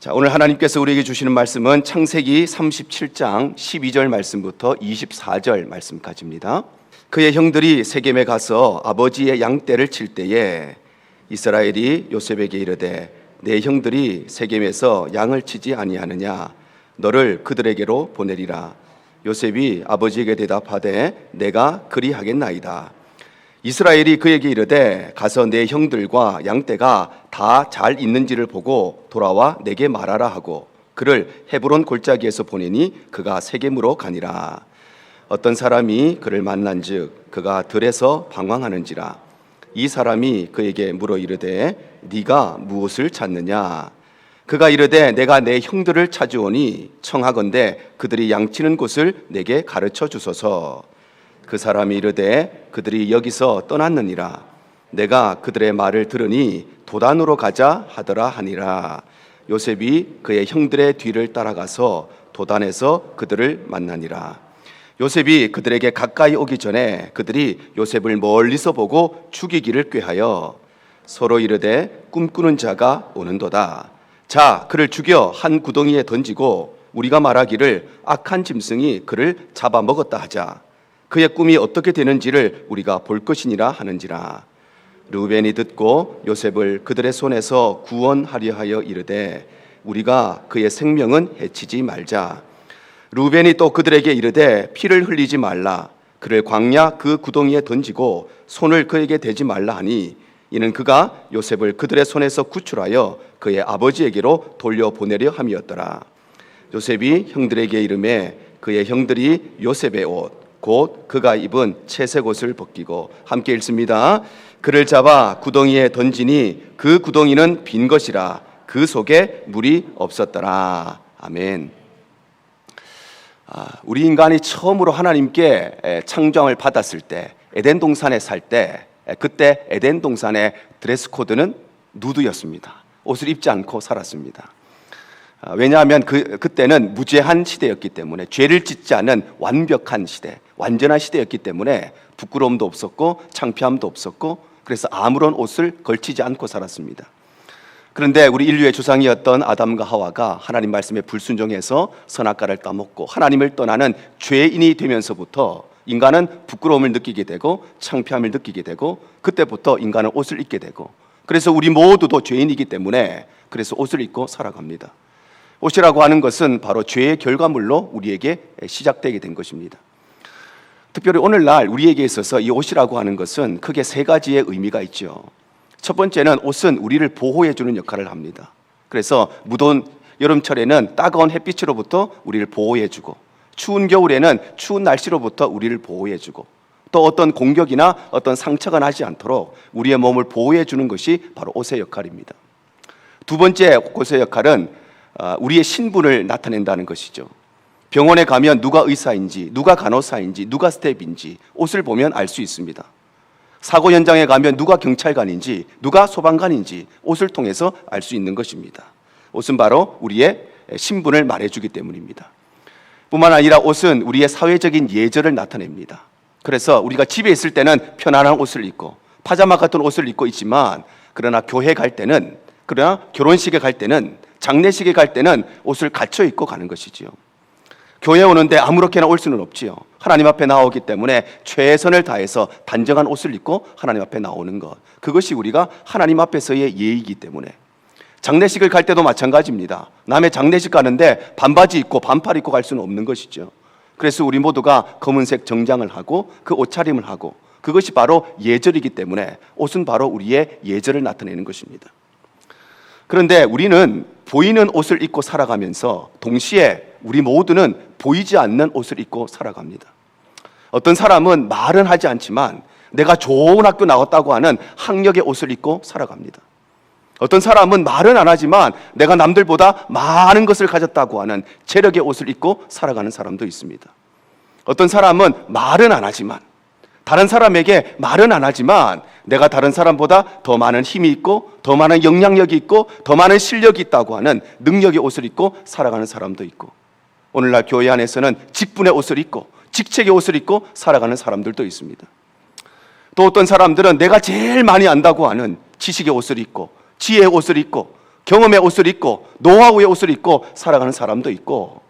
자, 오늘 하나님께서 우리에게 주시는 말씀은 창세기 37장 12절 말씀부터 24절 말씀까지입니다. 그의 형들이 세겜에 가서 아버지의 양떼를 칠 때에 이스라엘이 요셉에게 이르되 내 형들이 세겜에서 양을 치지 아니하느냐, 너를 그들에게로 보내리라. 요셉이 아버지에게 대답하되 내가 그리하겠나이다. 이스라엘이 그에게 이르되 가서 내 형들과 양떼가 다 잘 있는지를 보고 돌아와 내게 말하라 하고 그를 헤브론 골짜기에서 보내니 그가 세겜으로 가니라. 어떤 사람이 그를 만난즉 그가 들에서 방황하는지라. 이 사람이 그에게 물어 이르되 네가 무엇을 찾느냐. 그가 이르되 내가 내 형들을 찾으오니 청하건대 그들이 양치는 곳을 내게 가르쳐 주소서. 그 사람이 이르되 그들이 여기서 떠났느니라. 내가 그들의 말을 들으니 도단으로 가자 하더라 하니라. 요셉이 그의 형들의 뒤를 따라가서 도단에서 그들을 만나니라. 요셉이 그들에게 가까이 오기 전에 그들이 요셉을 멀리서 보고 죽이기를 꾀하여 서로 이르되 꿈꾸는 자가 오는도다. 자, 그를 죽여 한 구덩이에 던지고 우리가 말하기를 악한 짐승이 그를 잡아먹었다 하자. 그의 꿈이 어떻게 되는지를 우리가 볼 것이니라 하는지라. 르우벤이 듣고 요셉을 그들의 손에서 구원하려 하여 이르되 우리가 그의 생명은 해치지 말자. 르우벤이 또 그들에게 이르되 피를 흘리지 말라. 그를 광야 그 구덩이에 던지고 손을 그에게 대지 말라 하니 이는 그가 요셉을 그들의 손에서 구출하여 그의 아버지에게로 돌려보내려 함이었더라. 요셉이 형들에게 이르매 그의 형들이 요셉의 옷 곧 그가 입은 채색 옷을 벗기고 함께 읽습니다. 그를 잡아 구덩이에 던지니 그 구덩이는 빈 것이라 그 속에 물이 없었더라. 아멘. 우리 인간이 처음으로 하나님께 창조함을 받았을 때 에덴 동산에 살 때 그때 에덴 동산의 드레스 코드는 누드였습니다. 옷을 입지 않고 살았습니다. 왜냐하면 그때는 무죄한 시대였기 때문에, 죄를 짓지 않은 완벽한 시대, 완전한 시대였기 때문에 부끄러움도 없었고 창피함도 없었고 그래서 아무런 옷을 걸치지 않고 살았습니다. 그런데 우리 인류의 조상이었던 아담과 하와가 하나님 말씀에 불순종해서 선악과를 따먹고 하나님을 떠나는 죄인이 되면서부터 인간은 부끄러움을 느끼게 되고 창피함을 느끼게 되고 그때부터 인간은 옷을 입게 되고, 그래서 우리 모두도 죄인이기 때문에 그래서 옷을 입고 살아갑니다. 옷이라고 하는 것은 바로 죄의 결과물로 우리에게 시작되게 된 것입니다. 특별히 오늘날 우리에게 있어서 이 옷이라고 하는 것은 크게 세 가지의 의미가 있죠. 첫 번째는 옷은 우리를 보호해 주는 역할을 합니다. 그래서 무더운 여름철에는 따가운 햇빛으로부터 우리를 보호해 주고, 추운 겨울에는 추운 날씨로부터 우리를 보호해 주고, 또 어떤 공격이나 어떤 상처가 나지 않도록 우리의 몸을 보호해 주는 것이 바로 옷의 역할입니다. 두 번째 옷의 역할은 우리의 신분을 나타낸다는 것이죠. 병원에 가면 누가 의사인지, 누가 간호사인지, 누가 스텝인지 옷을 보면 알 수 있습니다. 사고 현장에 가면 누가 경찰관인지, 누가 소방관인지 옷을 통해서 알 수 있는 것입니다. 옷은 바로 우리의 신분을 말해주기 때문입니다. 뿐만 아니라 옷은 우리의 사회적인 예절을 나타냅니다. 그래서 우리가 집에 있을 때는 편안한 옷을 입고 파자마 같은 옷을 입고 있지만, 그러나 교회 갈 때는, 그러나 결혼식에 갈 때는, 장례식에 갈 때는 옷을 갖춰 입고 가는 것이지요. 교회 오는데 아무렇게나 올 수는 없지요. 하나님 앞에 나오기 때문에 최선을 다해서 단정한 옷을 입고 하나님 앞에 나오는 것, 그것이 우리가 하나님 앞에서의 예의이기 때문에. 장례식을 갈 때도 마찬가지입니다. 남의 장례식 가는데 반바지 입고 반팔 입고 갈 수는 없는 것이죠. 그래서 우리 모두가 검은색 정장을 하고 그 옷차림을 하고, 그것이 바로 예절이기 때문에 옷은 바로 우리의 예절을 나타내는 것입니다. 그런데 우리는 보이는 옷을 입고 살아가면서 동시에 우리 모두는 보이지 않는 옷을 입고 살아갑니다. 어떤 사람은 말은 하지 않지만 내가 좋은 학교 나왔다고 하는 학력의 옷을 입고 살아갑니다. 어떤 사람은 말은 안 하지만 내가 남들보다 많은 것을 가졌다고 하는 재력의 옷을 입고 살아가는 사람도 있습니다. 어떤 사람은 말은 안 하지만, 다른 사람에게 말은 안 하지만 내가 다른 사람보다 더 많은 힘이 있고 더 많은 영향력이 있고 더 많은 실력이 있다고 하는 능력의 옷을 입고 살아가는 사람도 있고, 오늘날 교회 안에서는 직분의 옷을 입고 직책의 옷을 입고 살아가는 사람들도 있습니다. 또 어떤 사람들은 내가 제일 많이 안다고 하는 지식의 옷을 입고 지혜의 옷을 입고 경험의 옷을 입고 노하우의 옷을 입고 살아가는 사람도 있고,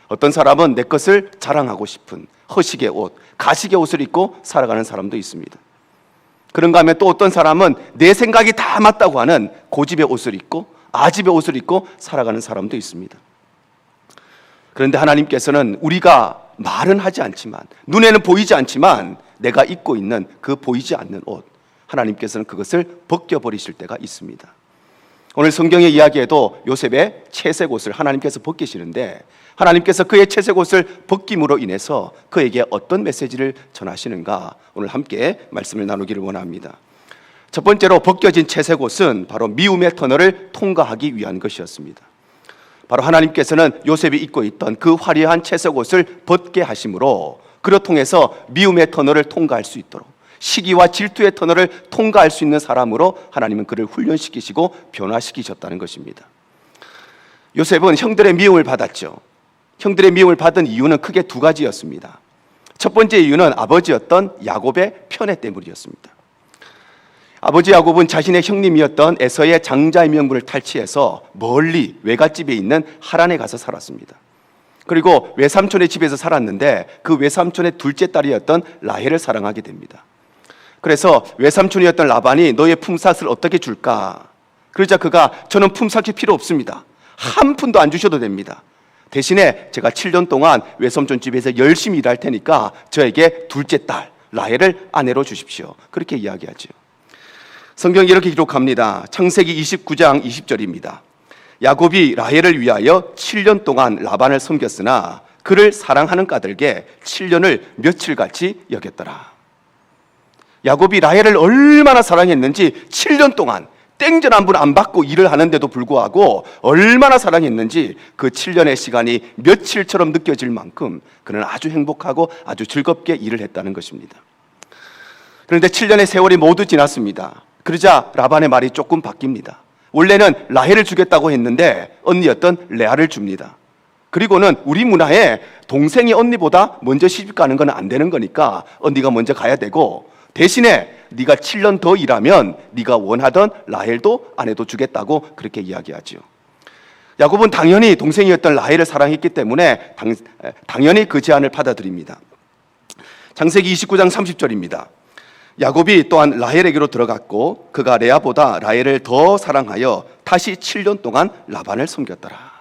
어떤 사람은 내 것을 자랑하고 싶은 허식의 옷, 가식의 옷을 입고 살아가는 사람도 있습니다. 그런가 하면 또 어떤 사람은 내 생각이 다 맞다고 하는 고집의 옷을 입고 아집의 옷을 입고 살아가는 사람도 있습니다. 그런데 하나님께서는 우리가 말은 하지 않지만, 눈에는 보이지 않지만 내가 입고 있는 그 보이지 않는 옷, 하나님께서는 그것을 벗겨버리실 때가 있습니다. 오늘 성경의 이야기에도 요셉의 채색 옷을 하나님께서 벗기시는데, 하나님께서 그의 채색 옷을 벗김으로 인해서 그에게 어떤 메시지를 전하시는가, 오늘 함께 말씀을 나누기를 원합니다. 첫 번째로 벗겨진 채색 옷은 바로 미움의 터널을 통과하기 위한 것이었습니다. 바로 하나님께서는 요셉이 입고 있던 그 화려한 채색 옷을 벗게 하심으로 그로 통해서 미움의 터널을 통과할 수 있도록, 시기와 질투의 터널을 통과할 수 있는 사람으로 하나님은 그를 훈련시키시고 변화시키셨다는 것입니다. 요셉은 형들의 미움을 받았죠. 형들의 미움을 받은 이유는 크게 두 가지였습니다. 첫 번째 이유는 아버지였던 야곱의 편애 때문이었습니다. 아버지 야곱은 자신의 형님이었던 에서의 장자의 명분을 탈취해서 멀리 외갓집에 있는 하란에 가서 살았습니다. 그리고 외삼촌의 집에서 살았는데 그 외삼촌의 둘째 딸이었던 라헬을 사랑하게 됩니다. 그래서 외삼촌이었던 라반이 너의 품삯을 어떻게 줄까? 그러자 그가 저는 품삯이 필요 없습니다. 한 푼도 안 주셔도 됩니다. 대신에 제가 7년 동안 외삼촌 집에서 열심히 일할 테니까 저에게 둘째 딸 라헬을 아내로 주십시오. 그렇게 이야기하죠. 성경이 이렇게 기록합니다. 창세기 29장 20절입니다. 야곱이 라헬을 위하여 7년 동안 라반을 섬겼으나 그를 사랑하는 까닭에 7년을 며칠같이 여겼더라. 야곱이 라헬을 얼마나 사랑했는지 7년 동안 땡전 한 분 안 받고 일을 하는데도 불구하고 얼마나 사랑했는지 그 7년의 시간이 며칠처럼 느껴질 만큼 그는 아주 행복하고 아주 즐겁게 일을 했다는 것입니다. 그런데 7년의 세월이 모두 지났습니다. 그러자 라반의 말이 조금 바뀝니다. 원래는 라헬을 주겠다고 했는데 언니였던 레아를 줍니다. 그리고는 우리 문화에 동생이 언니보다 먼저 시집 가는 건 안 되는 거니까 언니가 먼저 가야 되고, 대신에 네가 7년 더 일하면 네가 원하던 라헬도 아내도 주겠다고 그렇게 이야기하죠. 야곱은 당연히 동생이었던 라헬을 사랑했기 때문에 당연히 그 제안을 받아들입니다. 창세기 29장 30절입니다. 야곱이 또한 라헬에게로 들어갔고 그가 레아보다 라헬을 더 사랑하여 다시 7년 동안 라반을 섬겼더라.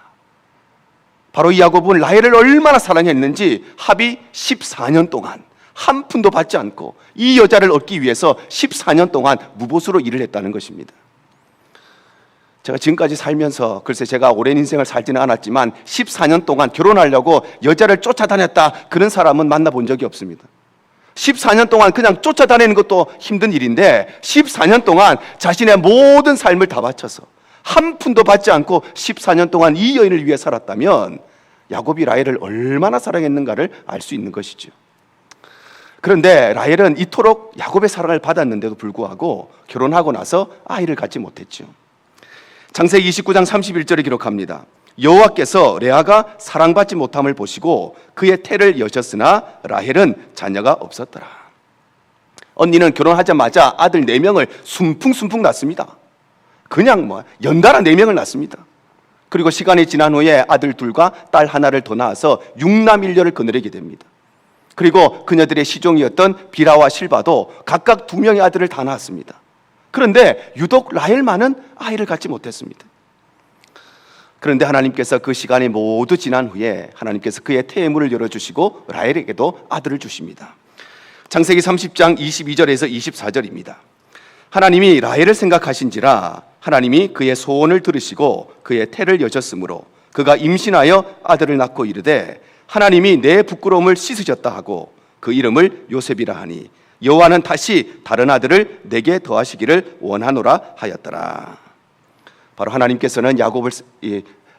바로 이 야곱은 라헬을 얼마나 사랑했는지 합의 14년 동안 한 푼도 받지 않고 이 여자를 얻기 위해서 14년 동안 무보수로 일을 했다는 것입니다. 제가 지금까지 살면서 글쎄 제가 오랜 인생을 살지는 않았지만 14년 동안 결혼하려고 여자를 쫓아다녔다 그런 사람은 만나본 적이 없습니다. 14년 동안 그냥 쫓아다니는 것도 힘든 일인데 14년 동안 자신의 모든 삶을 다 바쳐서 한 푼도 받지 않고 14년 동안 이 여인을 위해 살았다면 야곱이 라헬을 얼마나 사랑했는가를 알 수 있는 것이죠. 그런데 라헬은 이토록 야곱의 사랑을 받았는데도 불구하고 결혼하고 나서 아이를 갖지 못했죠. 창세기 29장 31절에 기록합니다. 여호와께서 레아가 사랑받지 못함을 보시고 그의 태를 여셨으나 라헬은 자녀가 없었더라. 언니는 결혼하자마자 아들 4명을 순풍순풍 낳습니다. 그냥 연달아 4명을 낳습니다. 그리고 시간이 지난 후에 아들 2과 딸 1를 더 낳아서 6남1녀를 거느리게 됩니다. 그리고 그녀들의 시종이었던 비라와 실바도 각각 2명의 아들을 다 낳았습니다. 그런데 유독 라헬만은 아이를 갖지 못했습니다. 그런데 하나님께서 그 시간이 모두 지난 후에 하나님께서 그의 태의 문을 열어주시고 라헬에게도 아들을 주십니다. 창세기 30장 22절에서 24절입니다. 하나님이 라헬을 생각하신지라 하나님이 그의 소원을 들으시고 그의 태를 여셨으므로 그가 임신하여 아들을 낳고 이르되 하나님이 내 부끄러움을 씻으셨다 하고 그 이름을 요셉이라 하니 여호와는 다시 다른 아들을 내게 더하시기를 원하노라 하였더라. 바로 하나님께서는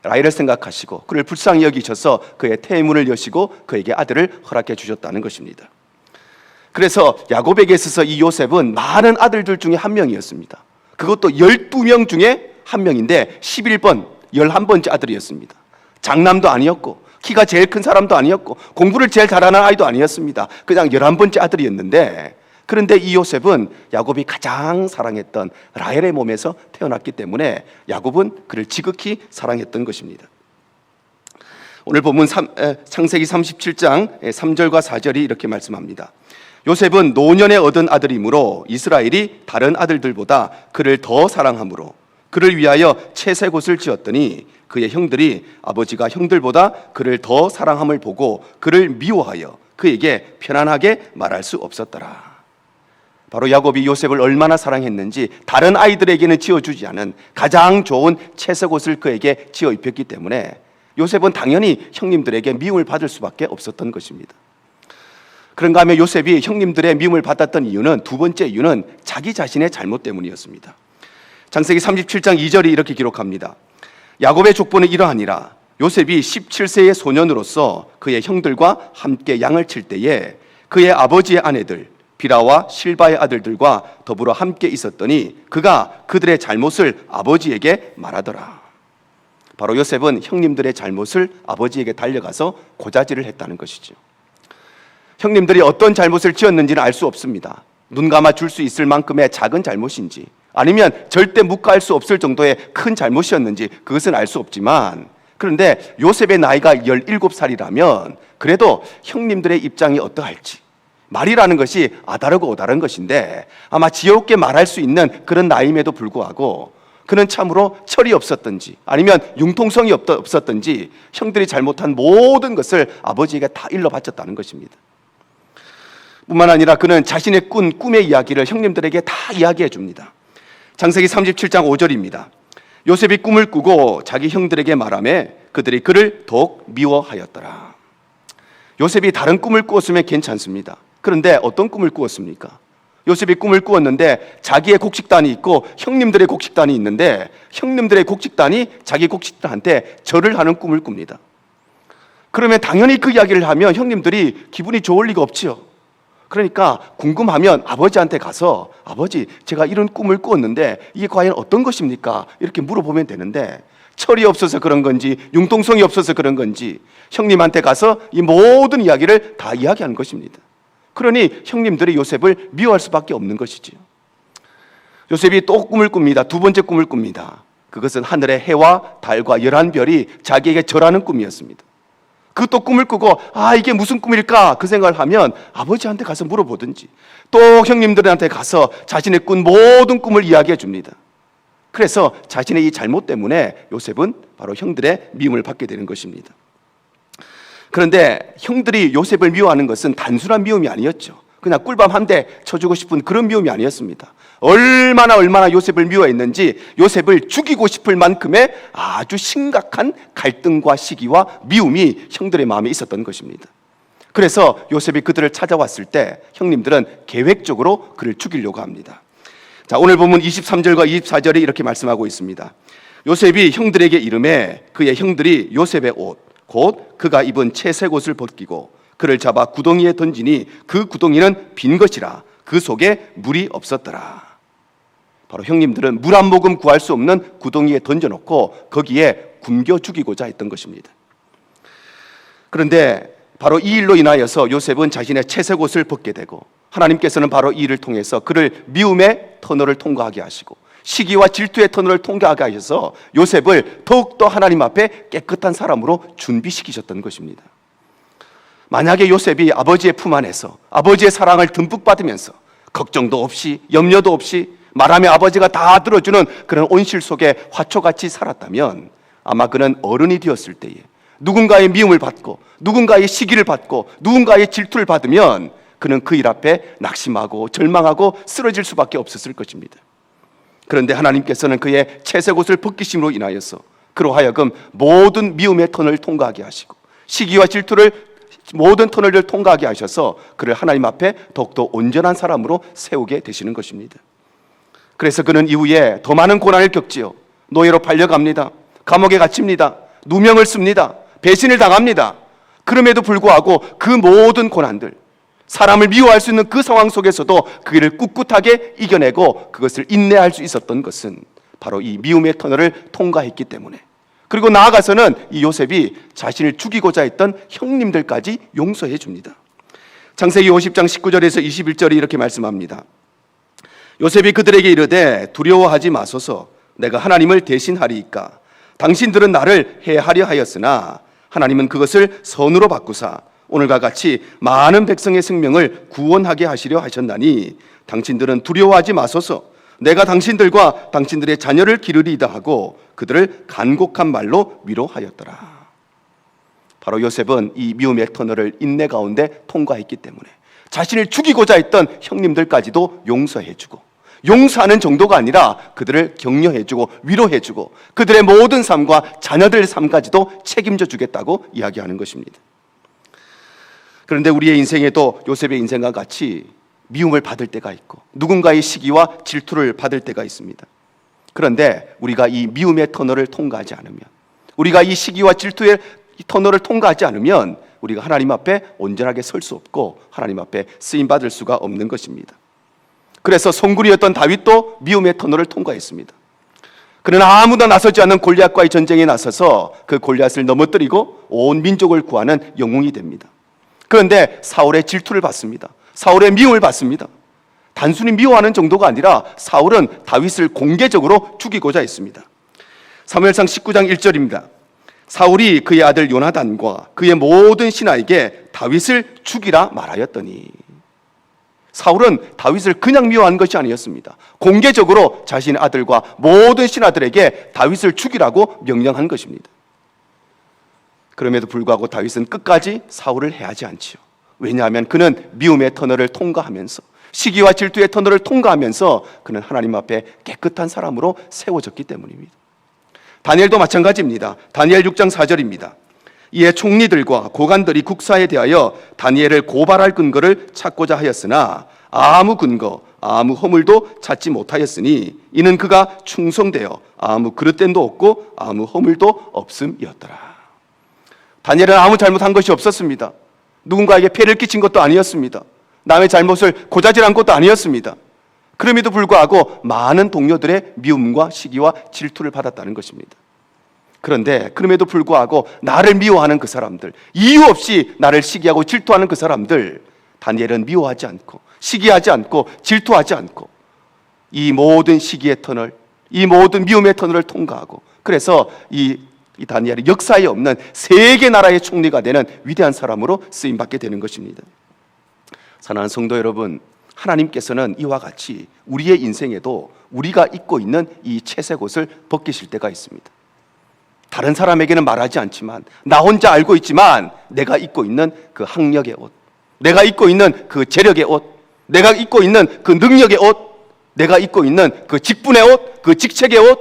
라헬을 생각하시고 그를 불쌍히 여기셔서 그의 태의 문을 여시고 그에게 아들을 허락해 주셨다는 것입니다. 그래서 야곱에게 있어서 이 요셉은 많은 아들들 중에 한 명이었습니다. 그것도 12명 중에 한 명인데 11번, 11번째 아들이었습니다. 장남도 아니었고 키가 제일 큰 사람도 아니었고 공부를 제일 잘하는 아이도 아니었습니다. 그냥 11번째 아들이었는데 그런데 이 요셉은 야곱이 가장 사랑했던 라헬의 몸에서 태어났기 때문에 야곱은 그를 지극히 사랑했던 것입니다. 오늘 본문 창세기 37장 3절과 4절이 이렇게 말씀합니다. 요셉은 노년에 얻은 아들이므로 이스라엘이 다른 아들들보다 그를 더 사랑하므로 그를 위하여 채색 옷을 지었더니 그의 형들이 아버지가 형들보다 그를 더 사랑함을 보고 그를 미워하여 그에게 편안하게 말할 수 없었더라. 바로 야곱이 요셉을 얼마나 사랑했는지 다른 아이들에게는 지어주지 않은 가장 좋은 채색 옷을 그에게 지어 입혔기 때문에 요셉은 당연히 형님들에게 미움을 받을 수밖에 없었던 것입니다. 그런가 하면 요셉이 형님들의 미움을 받았던 이유는, 두 번째 이유는 자기 자신의 잘못 때문이었습니다. 창세기 37장 2절이 이렇게 기록합니다. 야곱의 족보는 이러하니라. 요셉이 17세의 소년으로서 그의 형들과 함께 양을 칠 때에 그의 아버지의 아내들 비라와 실바의 아들들과 더불어 함께 있었더니 그가 그들의 잘못을 아버지에게 말하더라. 바로 요셉은 형님들의 잘못을 아버지에게 달려가서 고자질을 했다는 것이죠. 형님들이 어떤 잘못을 지었는지는 알 수 없습니다. 눈 감아 줄 수 있을 만큼의 작은 잘못인지 아니면 절대 묵과할 수 없을 정도의 큰 잘못이었는지 그것은 알 수 없지만, 그런데 요셉의 나이가 17살이라면 그래도 형님들의 입장이 어떠할지, 말이라는 것이 아다르고 오다른 것인데 아마 지혜롭게 말할 수 있는 그런 나이임에도 불구하고 그는 참으로 철이 없었던지 아니면 융통성이 없었던지 형들이 잘못한 모든 것을 아버지에게 다 일러 바쳤다는 것입니다. 뿐만 아니라 그는 자신의 꿈의 이야기를 형님들에게 다 이야기해 줍니다. 창세기 37장 5절입니다. 요셉이 꿈을 꾸고 자기 형들에게 말하며 그들이 그를 더욱 미워하였더라. 요셉이 다른 꿈을 꾸었으면 괜찮습니다. 그런데 어떤 꿈을 꾸었습니까? 요셉이 꿈을 꾸었는데 자기의 곡식단이 있고 형님들의 곡식단이 있는데 형님들의 곡식단이 자기 곡식단한테 절을 하는 꿈을 꿉니다. 그러면 당연히 그 이야기를 하면 형님들이 기분이 좋을 리가 없지요. 그러니까 궁금하면 아버지한테 가서 아버지, 제가 이런 꿈을 꾸었는데 이게 과연 어떤 것입니까? 이렇게 물어보면 되는데 철이 없어서 그런 건지 융통성이 없어서 그런 건지 형님한테 가서 이 모든 이야기를 다 이야기하는 것입니다. 그러니 형님들이 요셉을 미워할 수밖에 없는 것이지요. 요셉이 또 꿈을 꿉니다. 두 번째 꿈을 꿉니다. 그것은 하늘의 해와 달과 11별이 자기에게 절하는 꿈이었습니다. 그 또 꿈을 꾸고 이게 무슨 꿈일까 그 생각을 하면 아버지한테 가서 물어보든지 또 형님들한테 가서 자신의 꾼 모든 꿈을 이야기해 줍니다. 그래서 자신의 이 잘못 때문에 요셉은 바로 형들의 미움을 받게 되는 것입니다. 그런데 형들이 요셉을 미워하는 것은 단순한 미움이 아니었죠. 그냥 꿀밤 한 대 쳐주고 싶은 그런 미움이 아니었습니다. 얼마나 요셉을 미워했는지 요셉을 죽이고 싶을 만큼의 아주 심각한 갈등과 시기와 미움이 형들의 마음에 있었던 것입니다. 그래서 요셉이 그들을 찾아왔을 때 형님들은 계획적으로 그를 죽이려고 합니다. 자, 오늘 본문 23절과 24절에 이렇게 말씀하고 있습니다. 요셉이 형들에게 이르매 그의 형들이 요셉의 옷 곧 그가 입은 채색 옷을 벗기고 그를 잡아 구덩이에 던지니 그 구덩이는 빈 것이라 그 속에 물이 없었더라. 바로 형님들은 물 한 모금 구할 수 없는 구덩이에 던져놓고 거기에 굶겨 죽이고자 했던 것입니다. 그런데 바로 이 일로 인하여서 요셉은 자신의 채색 옷을 벗게 되고 하나님께서는 바로 이 일을 통해서 그를 미움의 터널을 통과하게 하시고 시기와 질투의 터널을 통과하게 하셔서 요셉을 더욱더 하나님 앞에 깨끗한 사람으로 준비시키셨던 것입니다. 만약에 요셉이 아버지의 품 안에서 아버지의 사랑을 듬뿍 받으면서 걱정도 없이 염려도 없이 말하며 아버지가 다 들어주는 그런 온실 속에 화초같이 살았다면 아마 그는 어른이 되었을 때에 누군가의 미움을 받고 누군가의 시기를 받고 누군가의 질투를 받으면 그는 그 일 앞에 낙심하고 절망하고 쓰러질 수밖에 없었을 것입니다. 그런데 하나님께서는 그의 채색 옷을 벗기심으로 인하여서 그로 하여금 모든 미움의 터널을 통과하게 하시고 시기와 질투를 모든 터널을 통과하게 하셔서 그를 하나님 앞에 더욱더 온전한 사람으로 세우게 되시는 것입니다. 그래서 그는 이후에 더 많은 고난을 겪지요. 노예로 팔려갑니다. 감옥에 갇힙니다. 누명을 씁니다. 배신을 당합니다. 그럼에도 불구하고 그 모든 고난들, 사람을 미워할 수 있는 그 상황 속에서도 그 일을 꿋꿋하게 이겨내고 그것을 인내할 수 있었던 것은 바로 이 미움의 터널을 통과했기 때문에, 그리고 나아가서는 이 요셉이 자신을 죽이고자 했던 형님들까지 용서해 줍니다. 창세기 50장 19절에서 21절이 이렇게 말씀합니다. 요셉이 그들에게 이르되 두려워하지 마소서. 내가 하나님을 대신하리이까. 당신들은 나를 해하려 하였으나 하나님은 그것을 선으로 바꾸사 오늘과 같이 많은 백성의 생명을 구원하게 하시려 하셨나니 당신들은 두려워하지 마소서. 내가 당신들과 당신들의 자녀를 기르리이다 하고 그들을 간곡한 말로 위로하였더라. 바로 요셉은 이 미움의 터널을 인내 가운데 통과했기 때문에 자신을 죽이고자 했던 형님들까지도 용서해주고, 용서하는 정도가 아니라 그들을 격려해주고 위로해주고 그들의 모든 삶과 자녀들의 삶까지도 책임져 주겠다고 이야기하는 것입니다. 그런데 우리의 인생에도 요셉의 인생과 같이 미움을 받을 때가 있고 누군가의 시기와 질투를 받을 때가 있습니다. 그런데 우리가 이 미움의 터널을 통과하지 않으면, 우리가 이 시기와 질투의 터널을 통과하지 않으면 우리가 하나님 앞에 온전하게 설 수 없고 하나님 앞에 쓰임받을 수가 없는 것입니다. 그래서 성군이었던 다윗도 미움의 터널을 통과했습니다. 그는 아무도 나서지 않는 골리앗과의 전쟁에 나서서 그 골리앗을 넘어뜨리고 온 민족을 구하는 영웅이 됩니다. 그런데 사울의 질투를 받습니다. 사울의 미움을 받습니다. 단순히 미워하는 정도가 아니라 사울은 다윗을 공개적으로 죽이고자 했습니다. 사무엘상 19장 1절입니다. 사울이 그의 아들 요나단과 그의 모든 신하에게 다윗을 죽이라 말하였더니, 사울은 다윗을 그냥 미워한 것이 아니었습니다. 공개적으로 자신의 아들과 모든 신하들에게 다윗을 죽이라고 명령한 것입니다. 그럼에도 불구하고 다윗은 끝까지 사울을 해하지 않지요. 왜냐하면 그는 미움의 터널을 통과하면서, 시기와 질투의 터널을 통과하면서 그는 하나님 앞에 깨끗한 사람으로 세워졌기 때문입니다. 다니엘도 마찬가지입니다. 다니엘 6장 4절입니다. 이에 총리들과 고관들이 국사에 대하여 다니엘을 고발할 근거를 찾고자 하였으나 아무 근거, 아무 허물도 찾지 못하였으니 이는 그가 충성되어 아무 그릇됨도 없고 아무 허물도 없음이었더라. 다니엘은 아무 잘못한 것이 없었습니다. 누군가에게 폐를 끼친 것도 아니었습니다. 남의 잘못을 고자질한 것도 아니었습니다. 그럼에도 불구하고 많은 동료들의 미움과 시기와 질투를 받았다는 것입니다. 그런데 그럼에도 불구하고 나를 미워하는 그 사람들, 이유 없이 나를 시기하고 질투하는 그 사람들, 다니엘은 미워하지 않고 시기하지 않고 질투하지 않고 이 모든 시기의 터널, 이 모든 미움의 터널을 통과하고, 그래서 이 다니엘이 역사에 없는 세 개 나라의 총리가 되는 위대한 사람으로 쓰임받게 되는 것입니다. 사랑하는 성도 여러분, 하나님께서는 이와 같이 우리의 인생에도 우리가 입고 있는 이 채색 옷을 벗기실 때가 있습니다. 다른 사람에게는 말하지 않지만 나 혼자 알고 있지만 내가 입고 있는 그 학력의 옷, 내가 입고 있는 그 재력의 옷, 내가 입고 있는 그 능력의 옷, 내가 입고 있는 그 직분의 옷, 그 직책의 옷,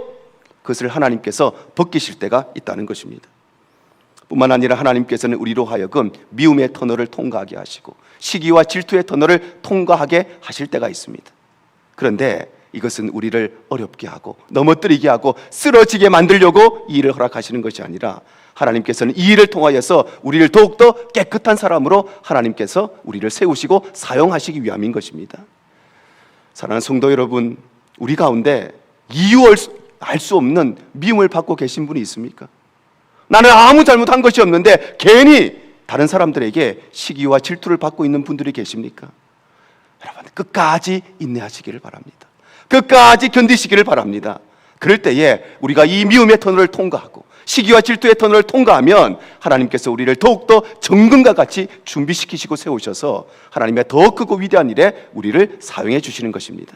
그것을 하나님께서 벗기실 때가 있다는 것입니다. 뿐만 아니라 하나님께서는 우리로 하여금 미움의 터널을 통과하게 하시고 시기와 질투의 터널을 통과하게 하실 때가 있습니다. 그런데 이것은 우리를 어렵게 하고 넘어뜨리게 하고 쓰러지게 만들려고 이 일을 허락하시는 것이 아니라 하나님께서는 이 일을 통하여서 우리를 더욱더 깨끗한 사람으로 하나님께서 우리를 세우시고 사용하시기 위함인 것입니다. 사랑하는 성도 여러분, 우리 가운데 이유 알 수 없는 미움을 받고 계신 분이 있습니까? 나는 아무 잘못한 것이 없는데 괜히 다른 사람들에게 시기와 질투를 받고 있는 분들이 계십니까? 여러분, 끝까지 인내하시기를 바랍니다. 끝까지 견디시기를 바랍니다. 그럴 때에 우리가 이 미움의 터널을 통과하고 시기와 질투의 터널을 통과하면 하나님께서 우리를 더욱더 정금과 같이 준비시키시고 세우셔서 하나님의 더 크고 위대한 일에 우리를 사용해 주시는 것입니다.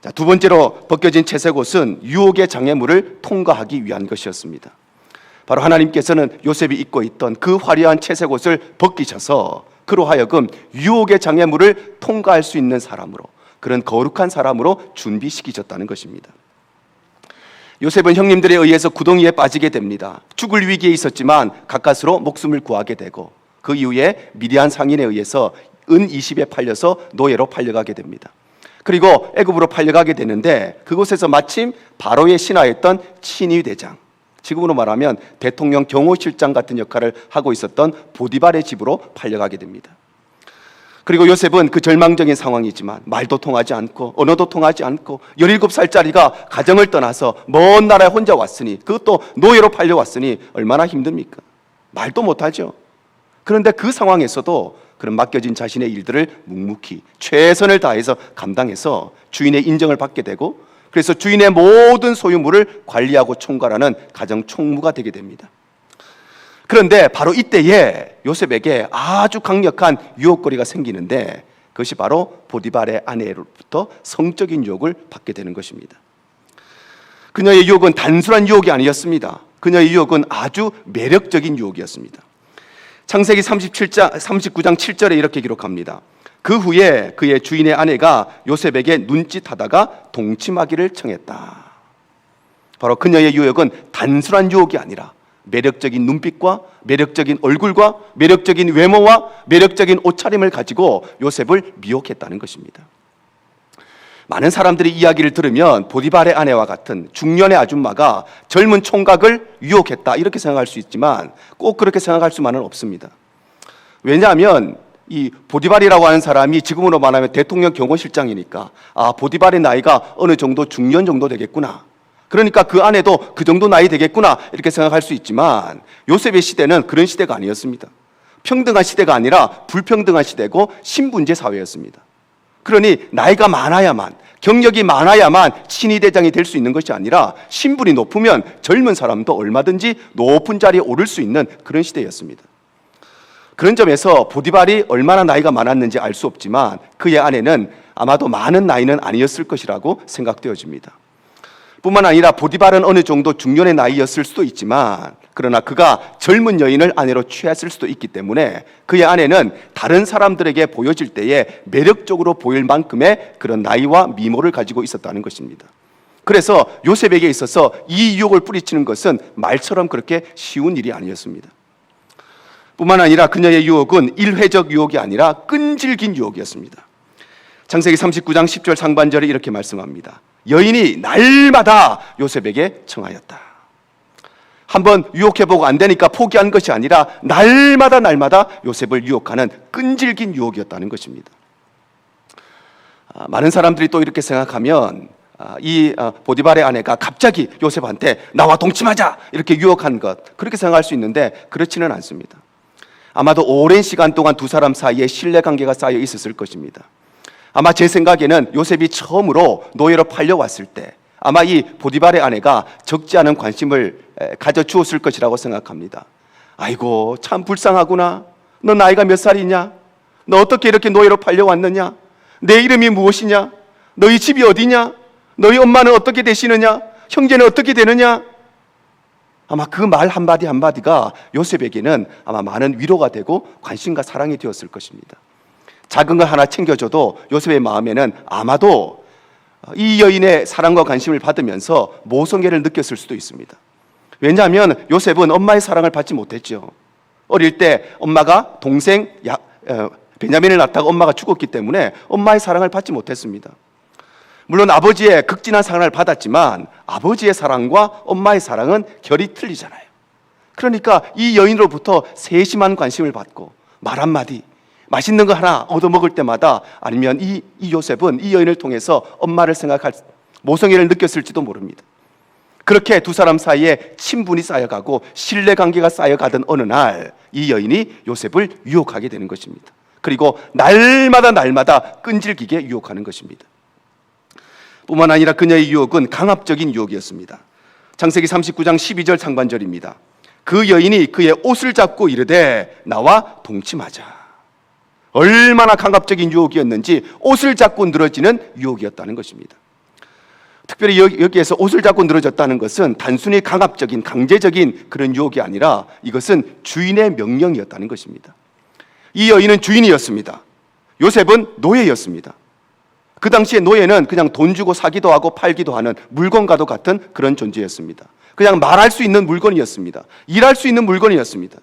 자, 두 번째로 벗겨진 채색 옷은 유혹의 장애물을 통과하기 위한 것이었습니다. 바로 하나님께서는 요셉이 입고 있던 그 화려한 채색 옷을 벗기셔서 그로 하여금 유혹의 장애물을 통과할 수 있는 사람으로, 그런 거룩한 사람으로 준비시키셨다는 것입니다. 요셉은 형님들에 의해서 구덩이에 빠지게 됩니다. 죽을 위기에 있었지만 가까스로 목숨을 구하게 되고 그 이후에 미디안 상인에 의해서 은 20에 팔려서 노예로 팔려가게 됩니다. 그리고 애굽으로 팔려가게 되는데 그곳에서 마침 바로의 신하였던 친위 대장, 지금으로 말하면 대통령 경호실장 같은 역할을 하고 있었던 보디발의 집으로 팔려가게 됩니다. 그리고 요셉은 그 절망적인 상황이지만 말도 통하지 않고 언어도 통하지 않고 17살짜리가 가정을 떠나서 먼 나라에 혼자 왔으니, 그것도 노예로 팔려왔으니 얼마나 힘듭니까? 말도 못하죠. 그런데 그 상황에서도 그런 맡겨진 자신의 일들을 묵묵히 최선을 다해서 감당해서 주인의 인정을 받게 되고, 그래서 주인의 모든 소유물을 관리하고 총괄하는 가정 총무가 되게 됩니다. 그런데 바로 이때에 요셉에게 아주 강력한 유혹거리가 생기는데, 그것이 바로 보디발의 아내로부터 성적인 유혹을 받게 되는 것입니다. 그녀의 유혹은 단순한 유혹이 아니었습니다. 그녀의 유혹은 아주 매력적인 유혹이었습니다. 창세기 39장 7절에 이렇게 기록합니다. 그 후에 그의 주인의 아내가 요셉에게 눈짓하다가 동침하기를 청했다. 바로 그녀의 유혹은 단순한 유혹이 아니라 매력적인 눈빛과 매력적인 얼굴과 매력적인 외모와 매력적인 옷차림을 가지고 요셉을 미혹했다는 것입니다. 많은 사람들이 이야기를 들으면 보디발의 아내와 같은 중년의 아줌마가 젊은 총각을 유혹했다 이렇게 생각할 수 있지만 꼭 그렇게 생각할 수만은 없습니다. 왜냐하면 이 보디발이라고 하는 사람이 지금으로 말하면 대통령 경호실장이니까, 아, 보디발의 나이가 어느 정도 중년 정도 되겠구나, 그러니까 그 아내도 그 정도 나이 되겠구나 이렇게 생각할 수 있지만, 요셉의 시대는 그런 시대가 아니었습니다. 평등한 시대가 아니라 불평등한 시대고 신분제 사회였습니다. 그러니 나이가 많아야만, 경력이 많아야만 친위대장이 될 수 있는 것이 아니라 신분이 높으면 젊은 사람도 얼마든지 높은 자리에 오를 수 있는 그런 시대였습니다. 그런 점에서 보디발이 얼마나 나이가 많았는지 알 수 없지만 그의 아내는 아마도 많은 나이는 아니었을 것이라고 생각되어집니다. 뿐만 아니라 보디발은 어느 정도 중년의 나이였을 수도 있지만, 그러나 그가 젊은 여인을 아내로 취했을 수도 있기 때문에 그의 아내는 다른 사람들에게 보여질 때에 매력적으로 보일 만큼의 그런 나이와 미모를 가지고 있었다는 것입니다. 그래서 요셉에게 있어서 이 유혹을 뿌리치는 것은 말처럼 그렇게 쉬운 일이 아니었습니다. 뿐만 아니라 그녀의 유혹은 일회적 유혹이 아니라 끈질긴 유혹이었습니다. 창세기 39장 10절 상반절에 이렇게 말씀합니다. 여인이 날마다 요셉에게 청하였다. 한번 유혹해보고 안 되니까 포기한 것이 아니라 날마다 요셉을 유혹하는 끈질긴 유혹이었다는 것입니다. 많은 사람들이 또 이렇게 생각하면 이 보디발의 아내가 갑자기 요셉한테 나와 동침하자 이렇게 유혹한 것, 그렇게 생각할 수 있는데 그렇지는 않습니다. 아마도 오랜 시간 동안 두 사람 사이에 신뢰관계가 쌓여 있었을 것입니다. 아마 제 생각에는 요셉이 처음으로 노예로 팔려왔을 때 아마 이 보디발의 아내가 적지 않은 관심을 가져주었을 것이라고 생각합니다. 아이고 참 불쌍하구나. 너 나이가 몇 살이냐? 너 어떻게 이렇게 노예로 팔려왔느냐? 내 이름이 무엇이냐? 너희 집이 어디냐? 너희 엄마는 어떻게 되시느냐? 형제는 어떻게 되느냐? 아마 그 말 한마디 한마디가 요셉에게는 아마 많은 위로가 되고 관심과 사랑이 되었을 것입니다. 작은 걸 하나 챙겨줘도 요셉의 마음에는 아마도 이 여인의 사랑과 관심을 받으면서 모성애를 느꼈을 수도 있습니다. 왜냐하면 요셉은 엄마의 사랑을 받지 못했죠. 어릴 때 엄마가 동생 베냐민을 낳다가 엄마가 죽었기 때문에 엄마의 사랑을 받지 못했습니다. 물론 아버지의 극진한 사랑을 받았지만 아버지의 사랑과 엄마의 사랑은 결이 틀리잖아요. 그러니까 이 여인으로부터 세심한 관심을 받고 말 한마디, 맛있는 거 하나 얻어먹을 때마다, 아니면 이 요셉은 이 여인을 통해서 엄마를 생각할 모성애를 느꼈을지도 모릅니다. 그렇게 두 사람 사이에 친분이 쌓여가고 신뢰관계가 쌓여가던 어느 날 이 여인이 요셉을 유혹하게 되는 것입니다. 그리고 날마다 끈질기게 유혹하는 것입니다. 뿐만 아니라 그녀의 유혹은 강압적인 유혹이었습니다. 창세기 39장 12절 상반절입니다. 그 여인이 그의 옷을 잡고 이르되 나와 동침하자. 얼마나 강압적인 유혹이었는지 옷을 잡고 늘어지는 유혹이었다는 것입니다. 특별히 여기에서 옷을 잡고 늘어졌다는 것은 단순히 강압적인 강제적인 그런 유혹이 아니라 이것은 주인의 명령이었다는 것입니다. 이 여인은 주인이었습니다. 요셉은 노예였습니다. 그 당시에 노예는 그냥 돈 주고 사기도 하고 팔기도 하는 물건과도 같은 그런 존재였습니다. 그냥 말할 수 있는 물건이었습니다. 일할 수 있는 물건이었습니다.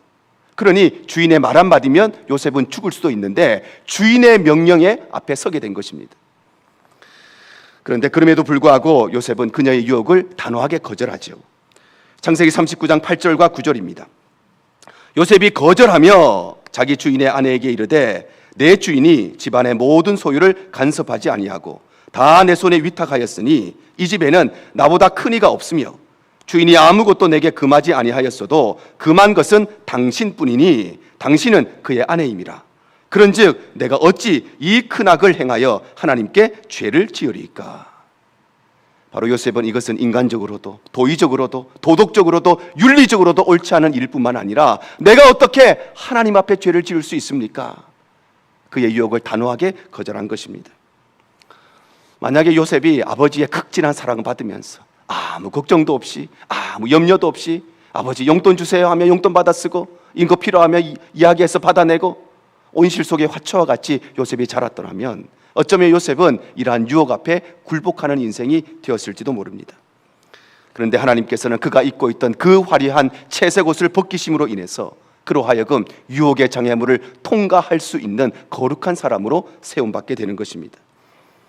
그러니 주인의 말 한마디면 요셉은 죽을 수도 있는데 주인의 명령에 앞에 서게 된 것입니다. 그런데 그럼에도 불구하고 요셉은 그녀의 유혹을 단호하게 거절하죠. 창세기 39장 8절과 9절입니다. 요셉이 거절하며 자기 주인의 아내에게 이르되 내 주인이 집안의 모든 소유를 간섭하지 아니하고 다 내 손에 위탁하였으니 이 집에는 나보다 큰 이가 없으며 주인이 아무것도 내게 금하지 아니하였어도 금한 것은 당신뿐이니 당신은 그의 아내임이라. 그런즉 내가 어찌 이 큰 악을 행하여 하나님께 죄를 지으리까? 바로 요셉은 이것은 인간적으로도 도의적으로도 도덕적으로도 윤리적으로도 옳지 않은 일뿐만 아니라 내가 어떻게 하나님 앞에 죄를 지을 수 있습니까? 그의 유혹을 단호하게 거절한 것입니다. 만약에 요셉이 아버지의 극진한 사랑을 받으면서 아무 걱정도 없이 아무 염려도 없이 아버지 용돈 주세요 하며 용돈 받아 쓰고 인거 필요하면 이야기해서 받아내고 온실 속의 화초와 같이 요셉이 자랐더라면 어쩌면 요셉은 이러한 유혹 앞에 굴복하는 인생이 되었을지도 모릅니다. 그런데 하나님께서는 그가 입고 있던 그 화려한 채색 옷을 벗기심으로 인해서 그로 하여금 유혹의 장애물을 통과할 수 있는 거룩한 사람으로 세움받게 되는 것입니다.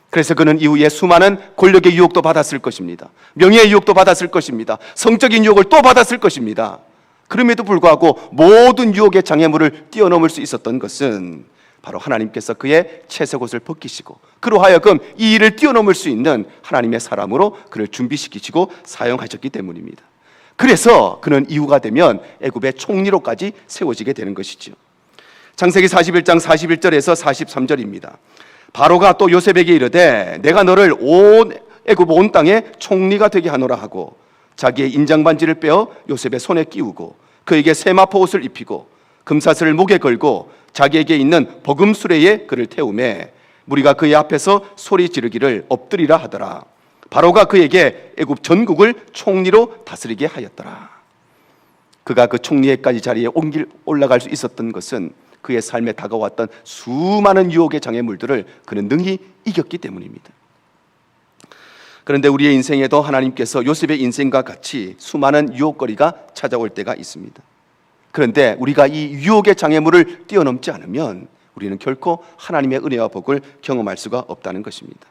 그래서 그는 이후에 수많은 권력의 유혹도 받았을 것입니다. 명예의 유혹도 받았을 것입니다. 성적인 유혹을 또 받았을 것입니다. 그럼에도 불구하고 모든 유혹의 장애물을 뛰어넘을 수 있었던 것은 바로 하나님께서 그의 채색 옷을 벗기시고 그로 하여금 이 일을 뛰어넘을 수 있는 하나님의 사람으로 그를 준비시키시고 사용하셨기 때문입니다. 그래서 그는 이후가 되면 애굽의 총리로까지 세워지게 되는 것이죠. 창세기 41장 41절에서 43절입니다. 바로가 또 요셉에게 이르되 내가 너를 온 애굽 온 땅에 총리가 되게 하노라 하고 자기의 인장반지를 빼어 요셉의 손에 끼우고 그에게 세마포 옷을 입히고 금사슬을 목에 걸고 자기에게 있는 버금수레에 그를 태우매 무리가 그의 앞에서 소리 지르기를 엎드리라 하더라. 바로가 그에게 애굽 전국을 총리로 다스리게 하였더라. 그가 그 총리에까지 자리에 올라갈 수 있었던 것은 그의 삶에 다가왔던 수많은 유혹의 장애물들을 그는 능히 이겼기 때문입니다. 그런데 우리의 인생에도 하나님께서 요셉의 인생과 같이 수많은 유혹거리가 찾아올 때가 있습니다. 그런데 우리가 이 유혹의 장애물을 뛰어넘지 않으면 우리는 결코 하나님의 은혜와 복을 경험할 수가 없다는 것입니다.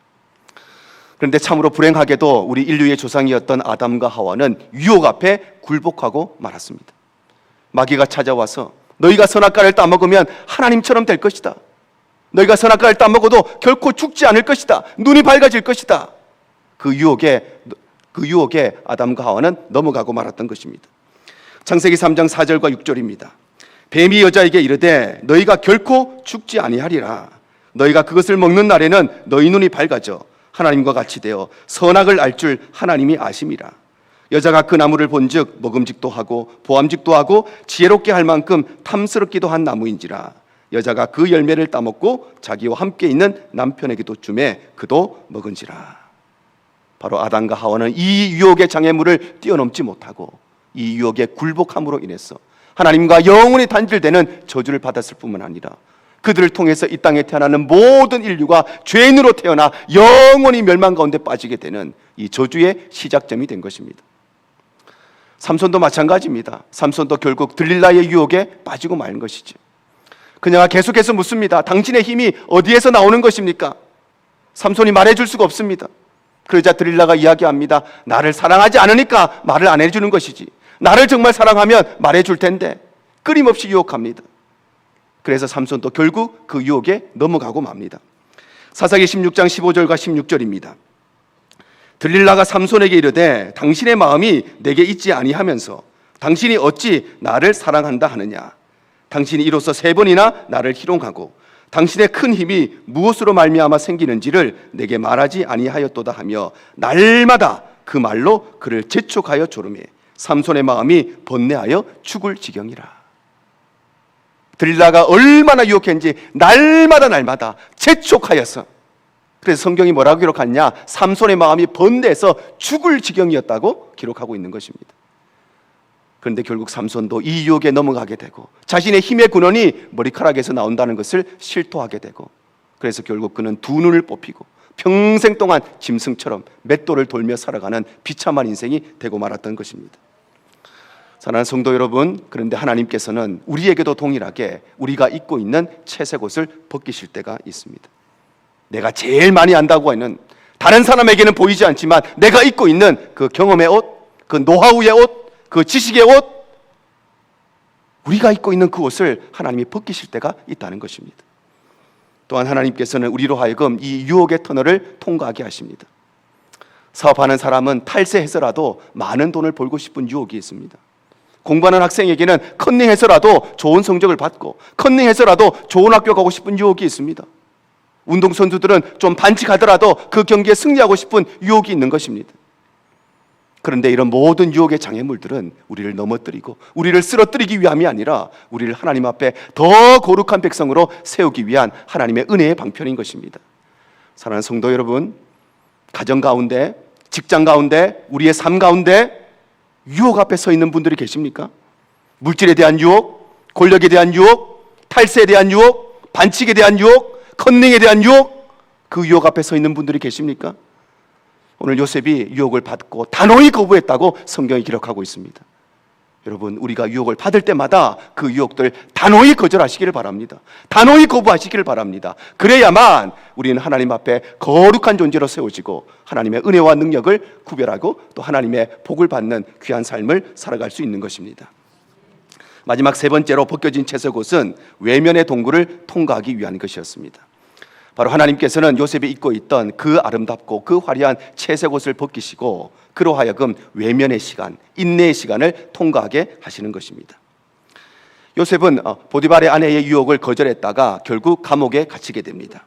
그런데 참으로 불행하게도 우리 인류의 조상이었던 아담과 하와는 유혹 앞에 굴복하고 말았습니다. 마귀가 찾아와서 너희가 선악과를 따먹으면 하나님처럼 될 것이다. 너희가 선악과를 따먹어도 결코 죽지 않을 것이다. 눈이 밝아질 것이다. 그 유혹에 아담과 하와는 넘어가고 말았던 것입니다. 창세기 3장 4절과 6절입니다. 뱀이 여자에게 이르되 너희가 결코 죽지 아니하리라. 너희가 그것을 먹는 날에는 너희 눈이 밝아져 하나님과 같이 되어 선악을 알 줄 하나님이 아심이라. 여자가 그 나무를 본즉 먹음직도 하고 보암직도 하고 지혜롭게 할 만큼 탐스럽기도 한 나무인지라. 여자가 그 열매를 따먹고 자기와 함께 있는 남편에게도 주매 그도 먹은지라. 바로 아담과 하와는 이 유혹의 장애물을 뛰어넘지 못하고 이 유혹에 굴복함으로 인해서 하나님과 영원히 단절되는 저주를 받았을 뿐만 아니라 그들을 통해서 이 땅에 태어나는 모든 인류가 죄인으로 태어나 영원히 멸망 가운데 빠지게 되는 이 저주의 시작점이 된 것입니다. 삼손도 마찬가지입니다. 삼손도 결국 들릴라의 유혹에 빠지고 말 것이죠. 그녀가 계속해서 묻습니다. 당신의 힘이 어디에서 나오는 것입니까? 삼손이 말해줄 수가 없습니다. 그러자 들릴라가 이야기합니다. 나를 사랑하지 않으니까 말을 안 해주는 것이지. 나를 정말 사랑하면 말해줄 텐데. 끊임없이 유혹합니다. 그래서 삼손도 결국 그 유혹에 넘어가고 맙니다. 사사기 16장 15절과 16절입니다. 들릴라가 삼손에게 이르되 당신의 마음이 내게 있지 아니하면서 당신이 어찌 나를 사랑한다 하느냐. 당신이 이로써 3번이나 나를 희롱하고 당신의 큰 힘이 무엇으로 말미암아 생기는지를 내게 말하지 아니하였도다 하며 날마다 그 말로 그를 재촉하여 조르매 삼손의 마음이 번뇌하여 죽을 지경이라. 들릴라가 얼마나 유혹했는지 날마다 재촉하여서, 그래서 성경이 뭐라고 기록하냐, 삼손의 마음이 번뇌해서 죽을 지경이었다고 기록하고 있는 것입니다. 그런데 결국 삼손도 이 유혹에 넘어가게 되고 자신의 힘의 근원이 머리카락에서 나온다는 것을 실토하게 되고, 그래서 결국 그는 두 눈을 뽑히고 평생 동안 짐승처럼 맷돌을 돌며 살아가는 비참한 인생이 되고 말았던 것입니다. 사랑하는 성도 여러분, 그런데 하나님께서는 우리에게도 동일하게 우리가 입고 있는 채색 옷을 벗기실 때가 있습니다. 내가 제일 많이 안다고 하는, 다른 사람에게는 보이지 않지만 내가 입고 있는 그 경험의 옷, 그 노하우의 옷, 그 지식의 옷, 우리가 입고 있는 그 옷을 하나님이 벗기실 때가 있다는 것입니다. 또한 하나님께서는 우리로 하여금 이 유혹의 터널을 통과하게 하십니다. 사업하는 사람은 탈세해서라도 많은 돈을 벌고 싶은 유혹이 있습니다. 공부하는 학생에게는 컨닝해서라도 좋은 성적을 받고 컨닝해서라도 좋은 학교 가고 싶은 유혹이 있습니다. 운동선수들은 좀 반칙하더라도 그 경기에 승리하고 싶은 유혹이 있는 것입니다. 그런데 이런 모든 유혹의 장애물들은 우리를 넘어뜨리고 우리를 쓰러뜨리기 위함이 아니라 우리를 하나님 앞에 더 거룩한 백성으로 세우기 위한 하나님의 은혜의 방편인 것입니다. 사랑하는 성도 여러분, 가정 가운데, 직장 가운데, 우리의 삶 가운데 유혹 앞에 서 있는 분들이 계십니까? 물질에 대한 유혹, 권력에 대한 유혹, 탈세에 대한 유혹, 반칙에 대한 유혹, 컨닝에 대한 유혹, 그 유혹 앞에 서 있는 분들이 계십니까? 오늘 요셉이 유혹을 받고 단호히 거부했다고 성경이 기록하고 있습니다. 여러분, 우리가 유혹을 받을 때마다 그 유혹들 단호히 거절하시기를 바랍니다. 단호히 거부하시기를 바랍니다. 그래야만 우리는 하나님 앞에 거룩한 존재로 세워지고 하나님의 은혜와 능력을 구별하고 또 하나님의 복을 받는 귀한 삶을 살아갈 수 있는 것입니다. 마지막 세 번째로 벗겨진 채색옷은 외면의 동굴을 통과하기 위한 것이었습니다. 바로 하나님께서는 요셉이 입고 있던 그 아름답고 그 화려한 채색옷을 벗기시고 그로 하여금 외면의 시간, 인내의 시간을 통과하게 하시는 것입니다. 요셉은 보디발의 아내의 유혹을 거절했다가 결국 감옥에 갇히게 됩니다.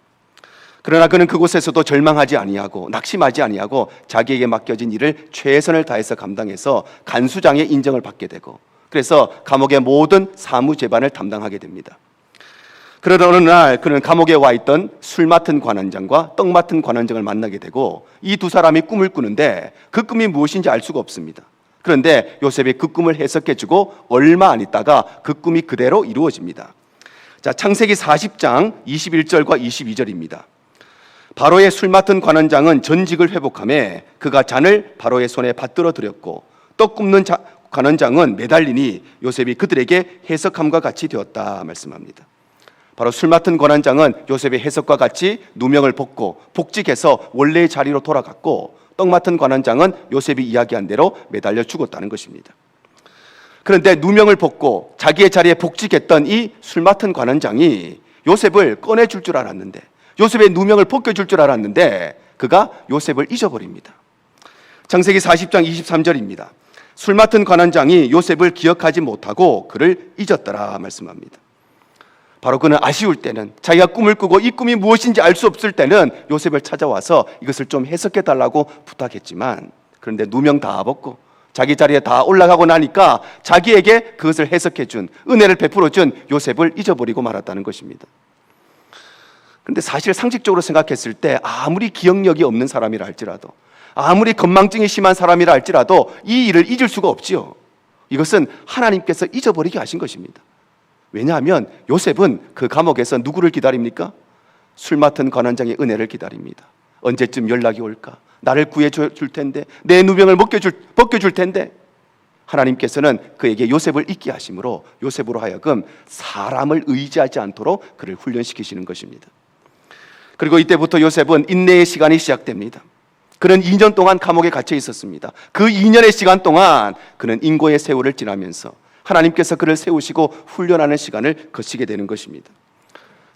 그러나 그는 그곳에서도 절망하지 아니하고 낙심하지 아니하고 자기에게 맡겨진 일을 최선을 다해서 감당해서 간수장의 인정을 받게 되고 그래서 감옥의 모든 사무 재반을 담당하게 됩니다. 그러던 어느 날 그는 감옥에 와 있던 술 맡은 관원장과 떡 맡은 관원장을 만나게 되고 이 두 사람이 꿈을 꾸는데 그 꿈이 무엇인지 알 수가 없습니다. 그런데 요셉이 그 꿈을 해석해주고 얼마 안 있다가 그 꿈이 그대로 이루어집니다. 자, 창세기 40장 21절과 22절입니다. 바로의 술 맡은 관원장은 전직을 회복하며 그가 잔을 바로의 손에 받들어 드렸고 떡 굽는 관원장은 매달리니 요셉이 그들에게 해석함과 같이 되었다 말씀합니다. 바로 술 맡은 관원장은 요셉의 해석과 같이 누명을 벗고 복직해서 원래의 자리로 돌아갔고 떡 맡은 관원장은 요셉이 이야기한 대로 매달려 죽었다는 것입니다. 그런데 누명을 벗고 자기의 자리에 복직했던 이 술 맡은 관원장이 요셉을 꺼내줄 줄 알았는데 요셉의 누명을 벗겨줄 줄 알았는데 그가 요셉을 잊어버립니다. 창세기 40장 23절입니다. 술 맡은 관원장이 요셉을 기억하지 못하고 그를 잊었더라 말씀합니다. 바로 그는 아쉬울 때는 자기가 꿈을 꾸고 이 꿈이 무엇인지 알 수 없을 때는 요셉을 찾아와서 이것을 좀 해석해 달라고 부탁했지만 그런데 누명 다 벗고 자기 자리에 다 올라가고 나니까 자기에게 그것을 해석해 준 은혜를 베풀어 준 요셉을 잊어버리고 말았다는 것입니다. 그런데 사실 상식적으로 생각했을 때 아무리 기억력이 없는 사람이라 할지라도 아무리 건망증이 심한 사람이라 할지라도 이 일을 잊을 수가 없지요. 이것은 하나님께서 잊어버리게 하신 것입니다. 왜냐하면 요셉은 그 감옥에서 누구를 기다립니까? 술 맡은 관원장의 은혜를 기다립니다. 언제쯤 연락이 올까? 나를 구해줄 텐데 내 누명을 벗겨줄 텐데 하나님께서는 그에게 요셉을 잊게 하심으로 요셉으로 하여금 사람을 의지하지 않도록 그를 훈련시키시는 것입니다. 그리고 이때부터 요셉은 인내의 시간이 시작됩니다. 그는 2년 동안 감옥에 갇혀 있었습니다. 그 2년의 시간 동안 그는 인고의 세월을 지나면서 하나님께서 그를 세우시고 훈련하는 시간을 거치게 되는 것입니다.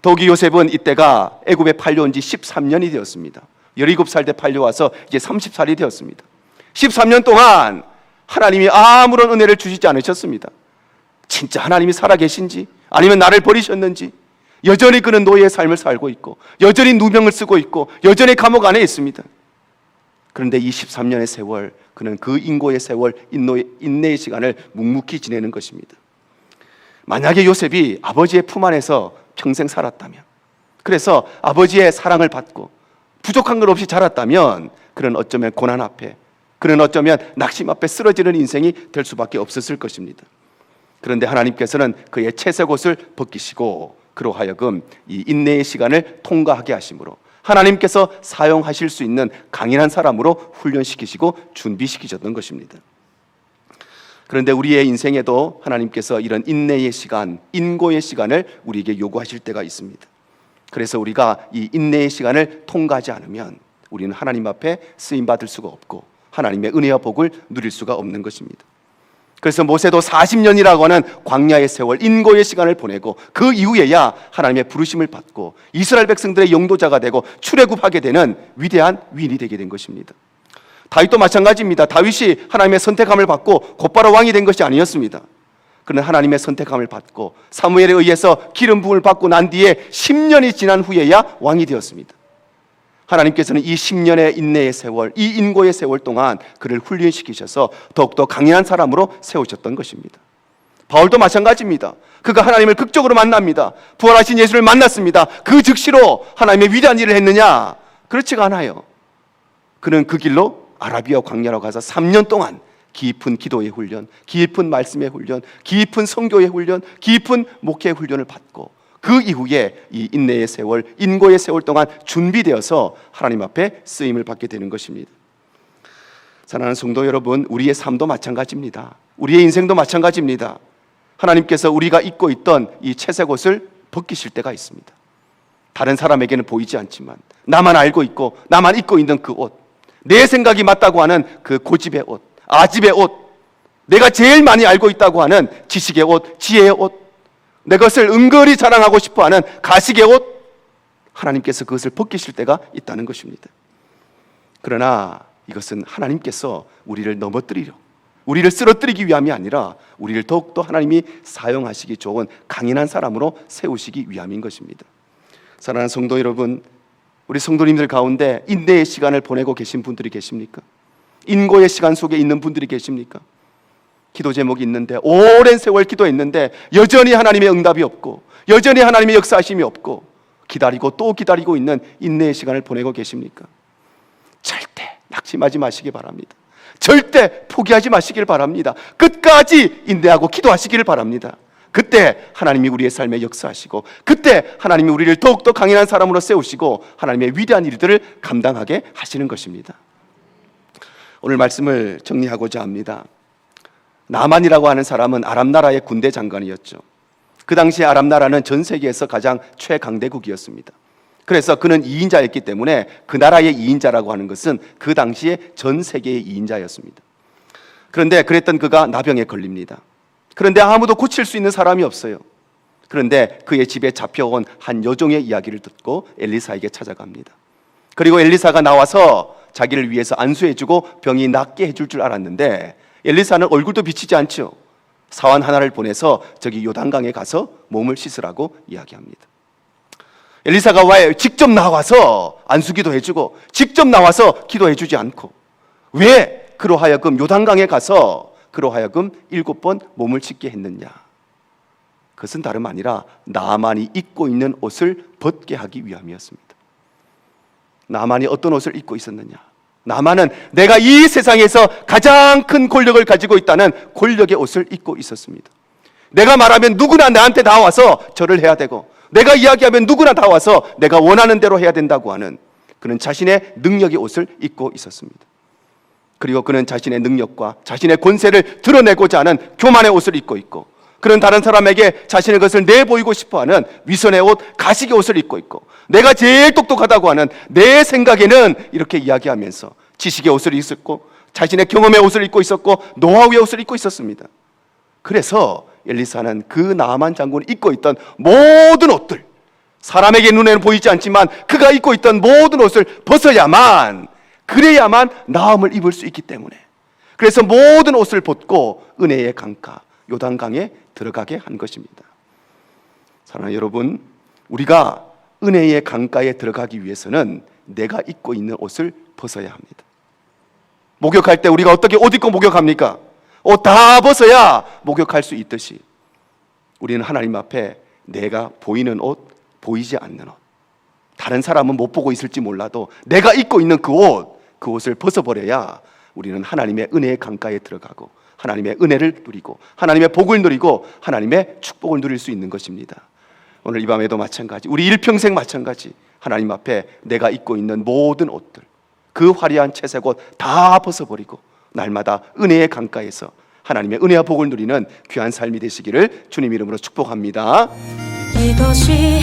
더욱이 요셉은 이때가 애굽에 팔려온 지 13년이 되었습니다. 17살 때 팔려와서 이제 30살이 되었습니다. 13년 동안 하나님이 아무런 은혜를 주시지 않으셨습니다. 진짜 하나님이 살아계신지 아니면 나를 버리셨는지 여전히 그는 노예의 삶을 살고 있고 여전히 누명을 쓰고 있고 여전히 감옥 안에 있습니다. 그런데 23년의 세월 그는 그 인고의 세월 인내의 시간을 묵묵히 지내는 것입니다. 만약에 요셉이 아버지의 품 안에서 평생 살았다면 그래서 아버지의 사랑을 받고 부족한 것 없이 자랐다면 그는 어쩌면 고난 앞에 그는 어쩌면 낙심 앞에 쓰러지는 인생이 될 수밖에 없었을 것입니다. 그런데 하나님께서는 그의 채색옷을 벗기시고 그로 하여금 이 인내의 시간을 통과하게 하심으로 하나님께서 사용하실 수 있는 강인한 사람으로 훈련시키시고 준비시키셨던 것입니다. 그런데 우리의 인생에도 하나님께서 이런 인내의 시간, 인고의 시간을 우리에게 요구하실 때가 있습니다. 그래서 우리가 이 인내의 시간을 통과하지 않으면 우리는 하나님 앞에 쓰임받을 수가 없고 하나님의 은혜와 복을 누릴 수가 없는 것입니다. 그래서 모세도 40년이라고 하는 광야의 세월, 인고의 시간을 보내고 그 이후에야 하나님의 부르심을 받고 이스라엘 백성들의 영도자가 되고 출애굽하게 되는 위대한 위인이 되게 된 것입니다. 다윗도 마찬가지입니다. 다윗이 하나님의 선택함을 받고 곧바로 왕이 된 것이 아니었습니다. 그는 하나님의 선택함을 받고 사무엘에 의해서 기름 부음을 받고 난 뒤에 10년이 지난 후에야 왕이 되었습니다. 하나님께서는 이 10년의 인내의 세월, 이 인고의 세월 동안 그를 훈련시키셔서 더욱더 강인한 사람으로 세우셨던 것입니다. 바울도 마찬가지입니다. 그가 하나님을 극적으로 만납니다. 부활하신 예수를 만났습니다. 그 즉시로 하나님의 위대한 일을 했느냐? 그렇지가 않아요. 그는 그 길로 아라비아 광야로 가서 3년 동안 깊은 기도의 훈련, 깊은 말씀의 훈련, 깊은 선교의 훈련, 깊은 목회의 훈련을 받고 그 이후에 이 인내의 세월, 인고의 세월 동안 준비되어서 하나님 앞에 쓰임을 받게 되는 것입니다. 사랑하는 성도 여러분, 우리의 삶도 마찬가지입니다. 우리의 인생도 마찬가지입니다. 하나님께서 우리가 입고 있던 이 채색 옷을 벗기실 때가 있습니다. 다른 사람에게는 보이지 않지만 나만 알고 있고 나만 입고 있는 그 옷, 내 생각이 맞다고 하는 그 고집의 옷, 아집의 옷, 내가 제일 많이 알고 있다고 하는 지식의 옷, 지혜의 옷, 내 것을 은근히 자랑하고 싶어하는 가식의 옷, 하나님께서 그것을 벗기실 때가 있다는 것입니다. 그러나 이것은 하나님께서 우리를 넘어뜨리려, 우리를 쓰러뜨리기 위함이 아니라 우리를 더욱더 하나님이 사용하시기 좋은 강인한 사람으로 세우시기 위함인 것입니다. 사랑하는 성도 여러분, 우리 성도님들 가운데 인내의 시간을 보내고 계신 분들이 계십니까? 인고의 시간 속에 있는 분들이 계십니까? 기도 제목이 있는데 오랜 세월 기도했는데 여전히 하나님의 응답이 없고 여전히 하나님의 역사하심이 없고 기다리고 또 기다리고 있는 인내의 시간을 보내고 계십니까? 절대 낙심하지 마시기 바랍니다. 절대 포기하지 마시길 바랍니다. 끝까지 인내하고 기도하시기를 바랍니다. 그때 하나님이 우리의 삶에 역사하시고 그때 하나님이 우리를 더욱더 강인한 사람으로 세우시고 하나님의 위대한 일들을 감당하게 하시는 것입니다. 오늘 말씀을 정리하고자 합니다. 나만이라고 하는 사람은 아람 나라의 군대 장관이었죠. 그 당시에 아람 나라는 전 세계에서 가장 최강대국이었습니다. 그래서 그는 2인자였기 때문에 그 나라의 2인자라고 하는 것은 그 당시에 전 세계의 2인자였습니다. 그런데 그랬던 그가 나병에 걸립니다. 그런데 아무도 고칠 수 있는 사람이 없어요. 그런데 그의 집에 잡혀온 한 여종의 이야기를 듣고 엘리사에게 찾아갑니다. 그리고 엘리사가 나와서 자기를 위해서 안수해주고 병이 낫게 해줄 줄 알았는데 엘리사는 얼굴도 비치지 않죠. 사환 하나를 보내서 저기 요단강에 가서 몸을 씻으라고 이야기합니다. 엘리사가 왜 직접 나와서 안수기도 해주고 직접 나와서 기도해주지 않고 왜 그로 하여금 요단강에 가서 그로 하여금 7번 몸을 씻게 했느냐? 그것은 다름 아니라 나만이 입고 있는 옷을 벗게 하기 위함이었습니다. 나만이 어떤 옷을 입고 있었느냐? 나만은 내가 이 세상에서 가장 큰 권력을 가지고 있다는 권력의 옷을 입고 있었습니다. 내가 말하면 누구나 나한테 다 와서 절을 해야 되고 내가 이야기하면 누구나 다 와서 내가 원하는 대로 해야 된다고 하는 그는 자신의 능력의 옷을 입고 있었습니다. 그리고 그는 자신의 능력과 자신의 권세를 드러내고자 하는 교만의 옷을 입고 있고 그는 다른 사람에게 자신의 것을 내보이고 싶어하는 위선의 옷, 가식의 옷을 입고 있고 내가 제일 똑똑하다고 하는 내 생각에는 이렇게 이야기하면서 지식의 옷을 입었고 자신의 경험의 옷을 입고 있었고 노하우의 옷을 입고 있었습니다. 그래서 엘리사는 그 나아만 장군이 입고 있던 모든 옷들, 사람에게 눈에는 보이지 않지만 그가 입고 있던 모든 옷을 벗어야만, 그래야만 나음을 입을 수 있기 때문에 그래서 모든 옷을 벗고 은혜의 강가 요단강에 들어가게 한 것입니다. 사랑하는 여러분, 우리가 은혜의 강가에 들어가기 위해서는 내가 입고 있는 옷을 벗어야 합니다. 목욕할 때 우리가 어떻게 옷 입고 목욕합니까? 옷 다 벗어야 목욕할 수 있듯이 우리는 하나님 앞에 내가 보이는 옷, 보이지 않는 옷, 다른 사람은 못 보고 있을지 몰라도 내가 입고 있는 그 옷을 벗어버려야 우리는 하나님의 은혜의 강가에 들어가고 하나님의 은혜를 누리고 하나님의 복을 누리고 하나님의 축복을 누릴 수 있는 것입니다. 오늘 이 밤에도 마찬가지, 우리 일평생 마찬가지, 하나님 앞에 내가 입고 있는 모든 옷들, 그 화려한 채색 옷 다 벗어버리고 날마다 은혜의 강가에서 하나님의 은혜와 복을 누리는 귀한 삶이 되시기를 주님 이름으로 축복합니다. 이것이